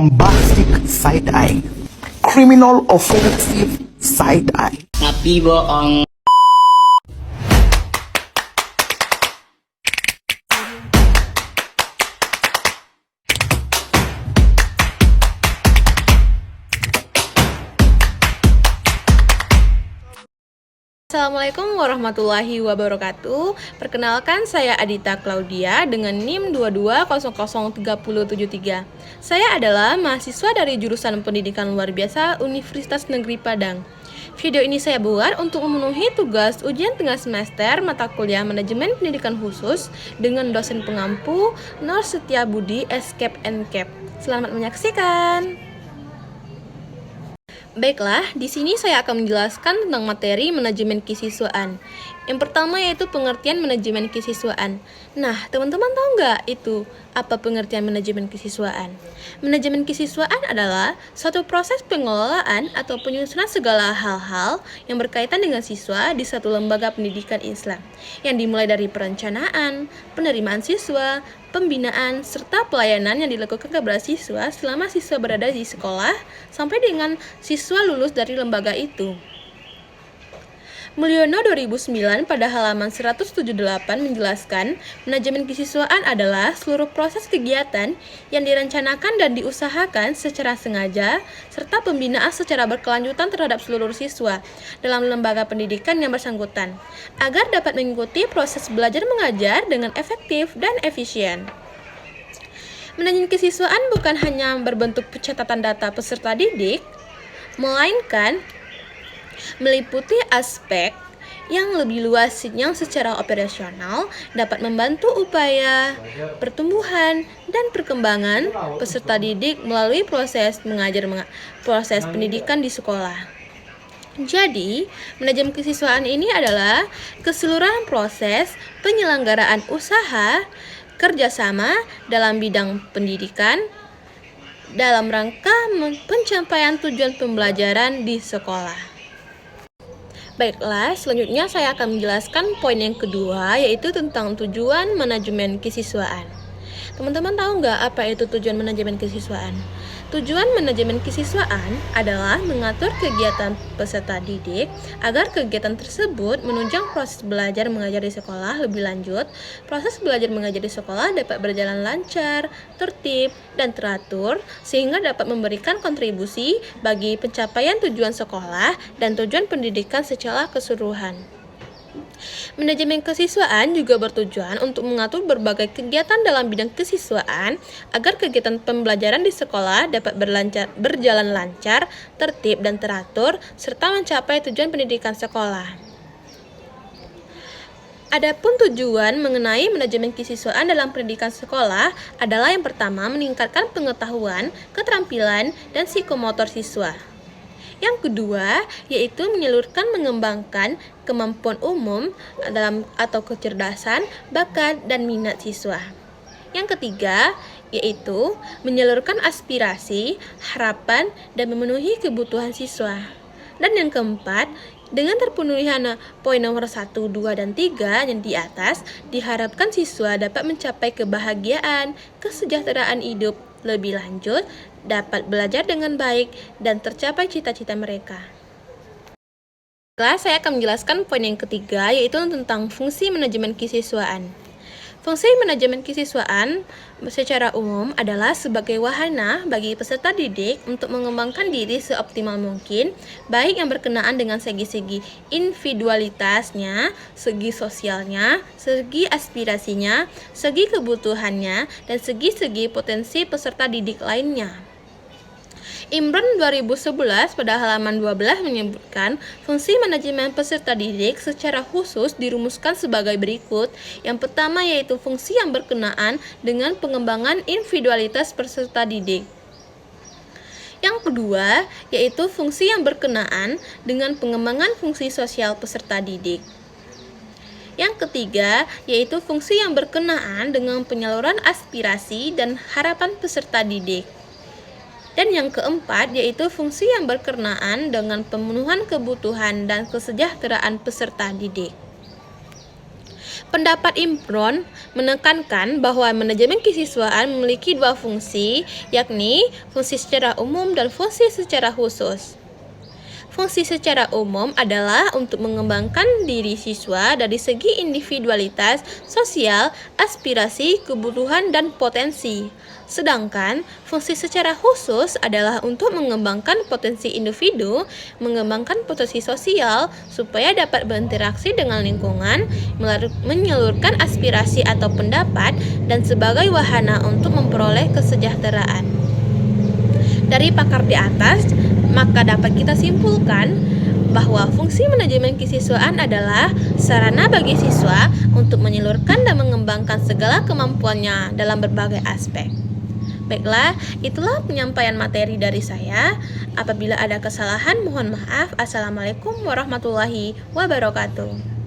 bombastic side-eye, criminal offensive side-eye. Tapi bohong. Assalamualaikum warahmatullahi wabarakatuh. Perkenalkan, saya Adita Claudia dengan NIM 22003073. Saya adalah mahasiswa dari jurusan Pendidikan Luar Biasa Universitas Negeri Padang. Video ini saya buat untuk memenuhi tugas ujian tengah semester mata kuliah Manajemen Pendidikan Khusus dengan dosen pengampu Nur Setiabudi SCAP NCAP. Selamat menyaksikan. Baiklah, di sini saya akan menjelaskan tentang materi manajemen kesiswaan. Yang pertama yaitu pengertian manajemen kesiswaan. Nah, teman-teman tahu nggak itu apa pengertian manajemen kesiswaan? Manajemen kesiswaan adalah suatu proses pengelolaan atau penyusunan segala hal-hal yang berkaitan dengan siswa di satu lembaga pendidikan Islam, yang dimulai dari perencanaan, penerimaan siswa, pembinaan, serta pelayanan yang dilakukan kepada siswa selama siswa berada di sekolah sampai dengan siswa lulus dari lembaga itu. Mulyono 2009 pada halaman 178 menjelaskan, manajemen kesiswaan adalah seluruh proses kegiatan yang direncanakan dan diusahakan secara sengaja serta pembinaan secara berkelanjutan terhadap seluruh siswa dalam lembaga pendidikan yang bersangkutan agar dapat mengikuti proses belajar mengajar dengan efektif dan efisien. Manajemen kesiswaan bukan hanya berbentuk pencatatan data peserta didik, melainkan meliputi aspek yang lebih luas yang secara operasional dapat membantu upaya pertumbuhan dan perkembangan peserta didik melalui proses proses pendidikan di sekolah. Jadi, manajemen kesiswaan ini adalah keseluruhan proses penyelenggaraan usaha kerjasama dalam bidang pendidikan dalam rangka pencapaian tujuan pembelajaran di sekolah. Baiklah, selanjutnya saya akan menjelaskan poin yang kedua, yaitu tentang tujuan manajemen kesiswaan. Teman-teman tahu nggak apa itu tujuan manajemen kesiswaan? Tujuan manajemen kesiswaan adalah mengatur kegiatan peserta didik agar kegiatan tersebut menunjang proses belajar mengajar di sekolah lebih lanjut. Proses belajar mengajar di sekolah dapat berjalan lancar, tertib, dan teratur sehingga dapat memberikan kontribusi bagi pencapaian tujuan sekolah dan tujuan pendidikan secara keseluruhan. Manajemen kesiswaan juga bertujuan untuk mengatur berbagai kegiatan dalam bidang kesiswaan agar kegiatan pembelajaran di sekolah dapat berjalan lancar, tertib, dan teratur, serta mencapai tujuan pendidikan sekolah. Adapun tujuan mengenai manajemen kesiswaan dalam pendidikan sekolah adalah yang pertama, meningkatkan pengetahuan, keterampilan, dan psikomotor siswa. Yang kedua, yaitu mengembangkan kemampuan umum atau kecerdasan, bakat, dan minat siswa. Yang ketiga, yaitu menyalurkan aspirasi, harapan, dan memenuhi kebutuhan siswa. Dan yang keempat, dengan terpenuhinya poin nomor 1, 2, dan 3 yang di atas, diharapkan siswa dapat mencapai kebahagiaan, kesejahteraan hidup lebih lanjut, dapat belajar dengan baik, dan tercapai cita-cita mereka. Setelah saya akan menjelaskan poin yang ketiga, yaitu tentang fungsi manajemen kesiswaan. Fungsi manajemen kesiswaan secara umum adalah sebagai wahana bagi peserta didik untuk mengembangkan diri seoptimal mungkin, baik yang berkenaan dengan segi-segi individualitasnya, segi sosialnya, segi aspirasinya, segi kebutuhannya, dan segi-segi potensi peserta didik lainnya. Imron 2011 pada halaman 12 menyebutkan fungsi manajemen peserta didik secara khusus dirumuskan sebagai berikut. Yang pertama yaitu fungsi yang berkenaan dengan pengembangan individualitas peserta didik. Yang kedua yaitu fungsi yang berkenaan dengan pengembangan fungsi sosial peserta didik. Yang ketiga yaitu fungsi yang berkenaan dengan penyaluran aspirasi dan harapan peserta didik. Dan yang keempat yaitu fungsi yang berkenaan dengan pemenuhan kebutuhan dan kesejahteraan peserta didik. Pendapat Imron menekankan bahwa manajemen kesiswaan memiliki dua fungsi, yakni fungsi secara umum dan fungsi secara khusus. Fungsi secara umum adalah untuk mengembangkan diri siswa dari segi individualitas, sosial, aspirasi, kebutuhan, dan potensi. Sedangkan fungsi secara khusus adalah untuk mengembangkan potensi individu, mengembangkan potensi sosial supaya dapat berinteraksi dengan lingkungan, menyalurkan aspirasi atau pendapat, dan sebagai wahana untuk memperoleh kesejahteraan. Dari pakar di atas, maka dapat kita simpulkan bahwa fungsi manajemen kesiswaan adalah sarana bagi siswa untuk menyalurkan dan mengembangkan segala kemampuannya dalam berbagai aspek. Baiklah, itulah penyampaian materi dari saya. Apabila ada kesalahan, mohon maaf. Assalamualaikum warahmatullahi wabarakatuh.